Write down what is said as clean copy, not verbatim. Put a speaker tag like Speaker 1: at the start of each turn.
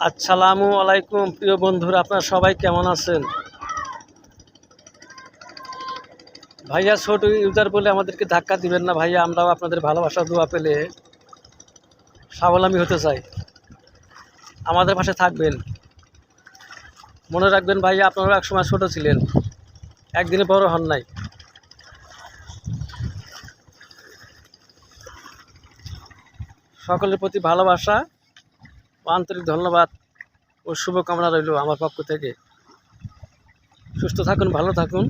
Speaker 1: আসসালামু আলাইকুম প্রিয় বন্ধুরা, আপনারা সবাই কেমন আছেন? ভাইয়া ছোট ইউজার বলে আমাদেরকে ধাক্কা দিবেন না ভাইয়া, আমরাও আপনাদের ভালোবাসা দোয়া পেলে স্বাবলম্বী হতে চাই। আমাদের পাশে থাকবেন, মনে রাখবেন ভাইয়া, আপনারা একসময় ছোট ছিলেন, একদিনে বড় হন নাই। সকলের প্রতি ভালোবাসা ও আন্তরিক ধন্যবাদ ও শুভকামনা রইল আমার পক্ষ থেকে। সুস্থ থাকুন, ভালো থাকুন।